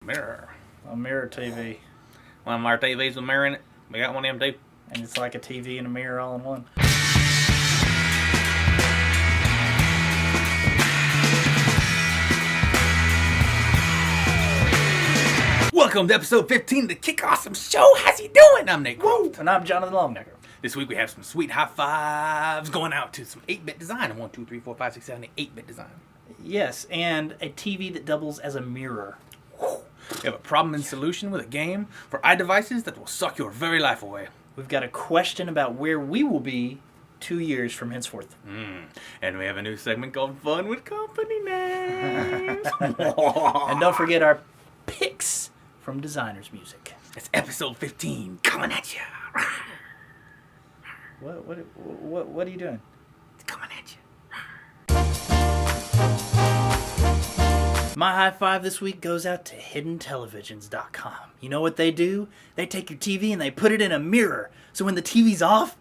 Mirror. A mirror TV. One of our TVs with a mirror in it. We got one of them too. And it's like a TV and a mirror all in one. Welcome to episode 15 of the Kick Awesome Show. How's you doing? I'm Nate Croft. And I'm Jonathan Longnecker. This week we have some sweet high fives going out to some 8-bit design. 1, 2, 3, 4, 5, 6, 7, 8-bit design. Yes, and a TV that doubles as a mirror. We have a problem and solution with a game for iDevices that will suck your very life away. We've got a question about where we will be 2 years from henceforth. And we have a new segment called Fun with Company Names. And don't forget our picks from DesignersMusic. It's episode 15 coming at you. What are you doing? It's coming at you. My high five this week goes out to hiddentelevisions.com. You know what they do? They take your TV and they put it in a mirror. So when the TV's off,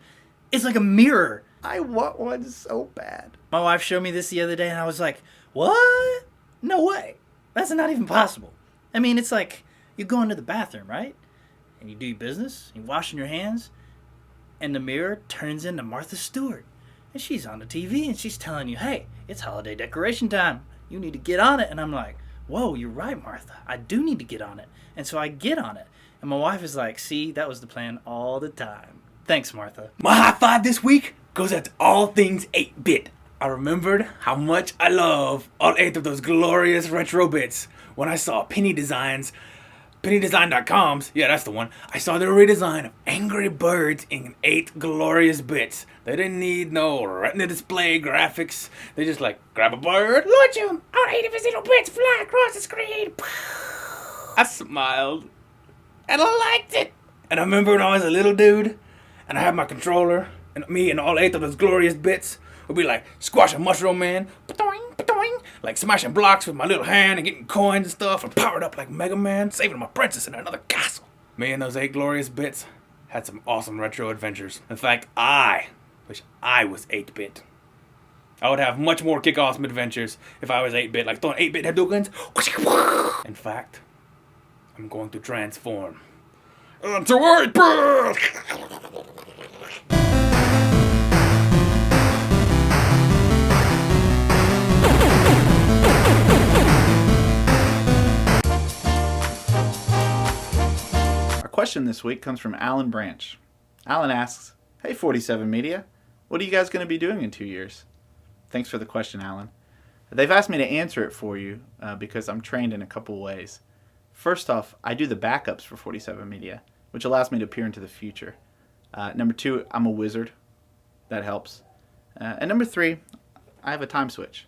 it's like a mirror. I want one so bad. My wife showed me this the other day and I was like, what? No way. That's not even possible. I mean, it's like you go into the bathroom, right? And you do your business, you're washing your hands, and the mirror turns into Martha Stewart. And she's on the TV and she's telling you, hey, it's holiday decoration time. You need to get on it. And I'm like, whoa, you're right, Martha. I do need to get on it. And so I get on it. And my wife is like, see, that was the plan all the time. Thanks, Martha. My high five this week goes out to all things 8-bit. I remembered how much I love all 8 of those glorious retro bits when I saw PennyDesign.com's, yeah, that's the one. I saw their redesign of Angry Birds in 8 glorious bits. They didn't need no retina display graphics. They just like, grab a bird, launch him, all 8 of his little bits fly across the screen. I smiled, and I liked it. And I remember when I was a little dude, and I had my controller, and me and all 8 of those glorious bits would be like squashing Mushroom Man, ba-doing, ba-doing, like smashing blocks with my little hand and getting coins and stuff, and powered up like Mega Man, saving my princess in another castle. Me and those 8 glorious bits had some awesome retro adventures. In fact, I wish I was 8-bit. I would have much more kick-awesome adventures if I was 8-bit, like throwing 8-bit Hadoukens. In fact, I'm going to transform into 8-bit! Our question this week comes from Alan Branch. Alan asks, hey 47 Media, what are you guys going to be doing in 2 years? Thanks for the question, Alan. They've asked me to answer it for you because I'm trained in a couple ways. First off, I do the backups for 47 Media, which allows me to peer into the future. Number 2, I'm a wizard. That helps. And number 3, I have a time switch.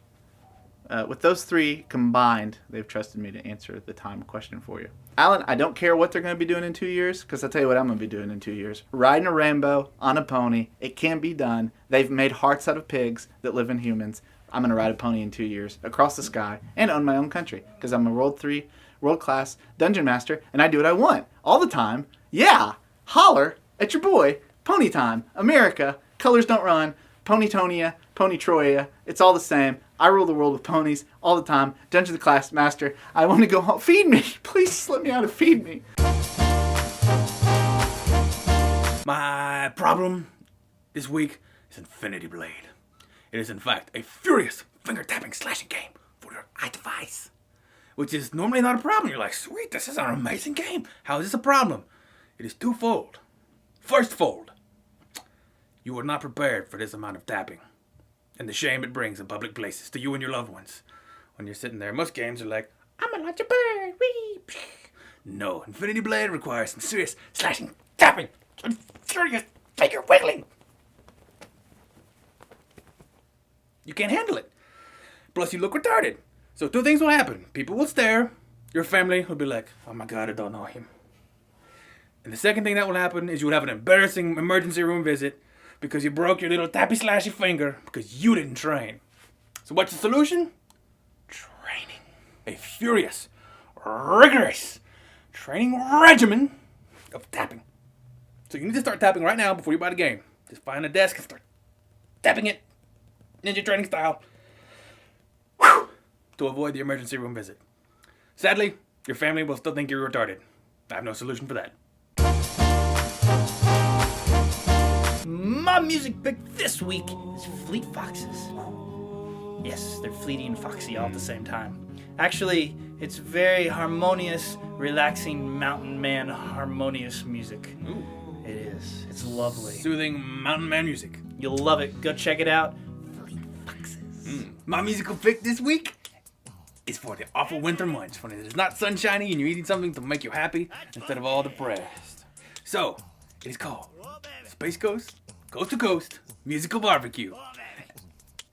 With those 3 combined, they've trusted me to answer the time question for you. Alan, I don't care what they're going to be doing in 2 years, because I'll tell you what I'm going to be doing in 2 years. Riding a rainbow on a pony. It can be done. They've made hearts out of pigs that live in humans. I'm going to ride a pony in 2 years across the sky and own my own country, because I'm a world-class dungeon master, and I do what I want all the time. Yeah, holler at your boy. Pony time. America. Colors don't run. Ponytonia, Ponytroia, it's all the same. I rule the world with ponies all the time. Dungeon the class master. I want to go home. Feed me. Please just let me out and feed me. My problem this week is Infinity Blade. It is in fact a furious finger-tapping slashing game for your iDevice, which is normally not a problem. You're like, sweet, this is an amazing game. How is this a problem? It is twofold. First fold, you were not prepared for this amount of tapping and the shame it brings in public places to you and your loved ones. When you're sitting there, most games are like, I'm gonna launch a bird, wee. No, Infinity Blade requires some serious slashing, tapping, and furious finger wiggling. You can't handle it. Plus, you look retarded. So 2 things will happen. People will stare. Your family will be like, oh my God, I don't know him. And the second thing that will happen is you will have an embarrassing emergency room visit because you broke your little tappy slashy finger because you didn't train. So what's the solution? Training. A furious, rigorous training regimen of tapping. So you need to start tapping right now before you buy the game. Just find a desk and start tapping it, ninja training style, to avoid the emergency room visit. Sadly, Your family will still think you're retarded. I have no solution for that. My music pick this week is Fleet Foxes. Yes, they're fleety and foxy all at the same time. Actually, it's very harmonious, relaxing mountain man harmonious music. Ooh. It is. It's lovely. Soothing mountain man music. You'll love it. Go check it out. Fleet Foxes. My musical pick this week is for the awful winter months when it is not sunshiny and you're eating something to make you happy instead of all depressed. So, it is called Space Coast, Coast to Coast, Musical Barbecue.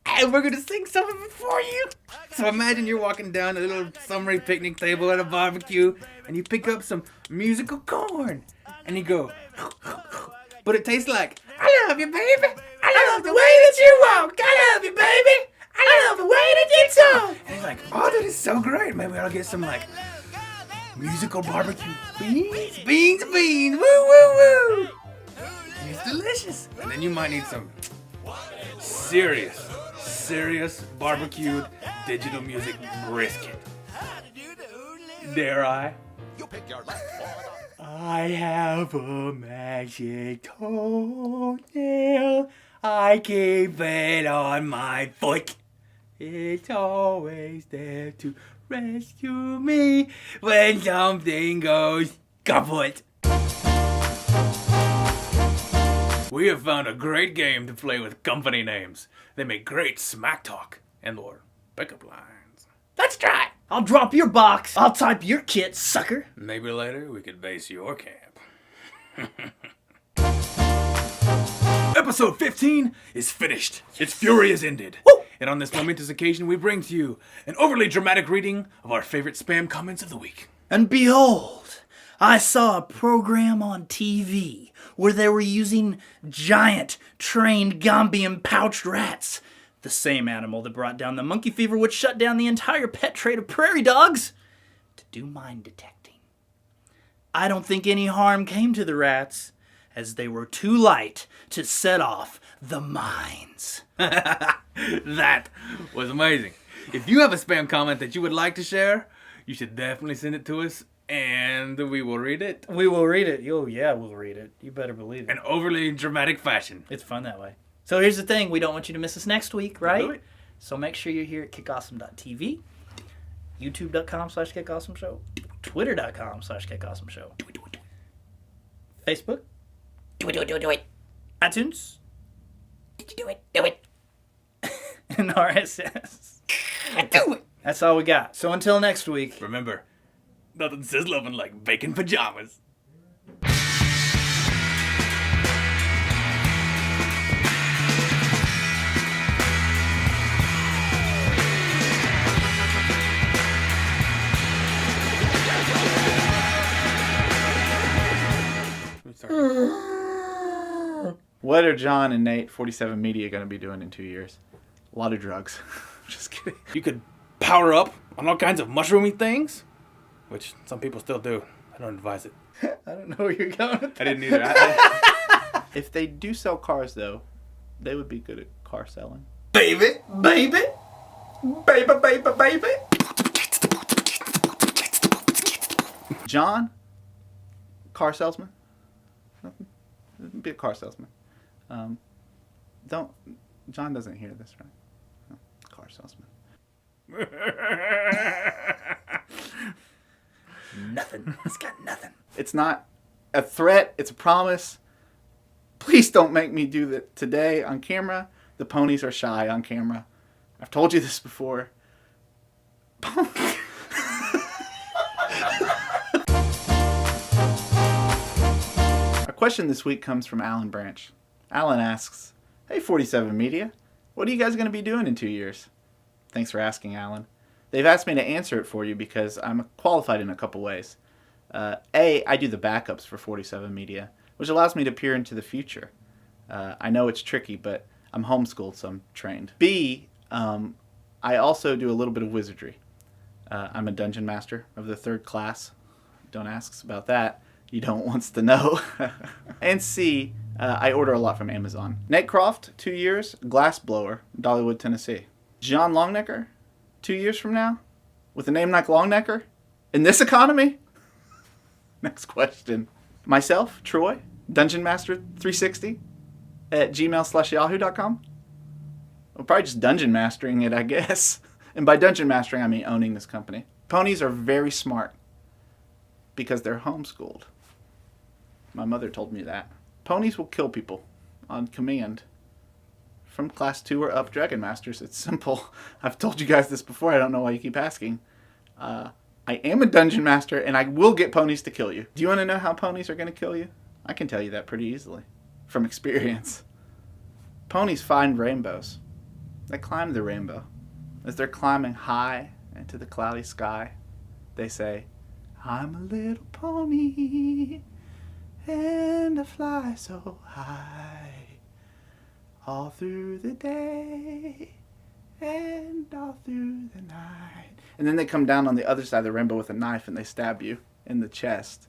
And we're going to sing some of it for you. So imagine you're walking down a little summery picnic table at a barbecue and you pick up some musical corn and you go, but it tastes like, I love you, baby. I love the way that you walk. I love you, baby. I love the way that you talk. And it's like, oh, that is so great. Maybe I'll get some like musical barbecue beans, woo, woo, woo. And it's delicious. And then you might need some serious barbecued digital music brisket. Dare I? I have a magic toenail. I keep it on my foot. It's always there to rescue me when something goes kaput. We have found a great game to play with company names. They make great smack talk and or pickup lines. Let's try! I'll drop your box. I'll type your kit, sucker. Maybe later we could base your camp. Episode 15 is finished. Its fury is ended. Woo! And on this momentous occasion, we bring to you an overly dramatic reading of our favorite spam comments of the week. And behold, I saw a program on TV where they were using giant, trained Gambian pouched rats, the same animal that brought down the monkey fever which shut down the entire pet trade of prairie dogs, to do mind detecting. I don't think any harm came to the rats, as they were too light to set off the mines. That was amazing. If you have a spam comment that you would like to share, you should definitely send it to us, and we will read it. We will read it. Oh, yeah, we'll read it. You better believe it. In overly dramatic fashion. It's fun that way. So here's the thing. We don't want you to miss us next week, right? Do it. So make sure you're here at kickawesome.tv, youtube.com/kickawesomeshow, twitter.com/kickawesomeshow, Facebook, Do it. iTunes, Do it. and RSS. Do it. That's all we got. So until next week. Remember, nothing says loving like bacon pajamas. What are John and Nate, 47 Media, going to be doing in 2 years? A lot of drugs. Just kidding. You could power up on all kinds of mushroomy things, which some people still do. I don't advise it. I don't know where you're going with I didn't either. If they do sell cars, though, they would be good at car selling. Baby. John, car salesman. Be a car salesman. John doesn't hear this, right? No, car salesman. Nothing. It's got nothing. It's not a threat. It's a promise. Please don't make me do that today on camera. The ponies are shy on camera. I've told you this before. Our question this week comes from Alan Branch. Alan asks, "Hey 47 Media, what are you guys going to be doing in 2 years?" Thanks for asking, Alan. They've asked me to answer it for you because I'm qualified in a couple ways. A, I do the backups for 47 Media, which allows me to peer into the future. I know it's tricky, but I'm homeschooled, so I'm trained. B, I also do a little bit of wizardry. I'm a dungeon master of the 3rd class. Don't ask us about that. You don't want to know. And C, I order a lot from Amazon. Nate Croft, 2 years, glass blower, Dollywood, Tennessee. John Longnecker, 2 years from now, with a name like Longnecker, In this economy? Next question. Myself, Troy, Dungeon Master 360 at gmail/yahoo.com. Well, probably just dungeon mastering it, I guess. And by dungeon mastering, I mean owning this company. Ponies are very smart because they're homeschooled. My mother told me that. Ponies will kill people on command. From class 2 or up Dragon Masters. It's simple. I've told you guys this before. I don't know why you keep asking. I am a dungeon master, and I will get ponies to kill you. Do you want to know how ponies are going to kill you? I can tell you that pretty easily. From experience. Ponies find rainbows. They climb the rainbow. As they're climbing high into the cloudy sky, they say, I'm a little pony, and I fly so high, all through the day, and all through the night. And then they come down on the other side of the rainbow with a knife, and they stab you in the chest.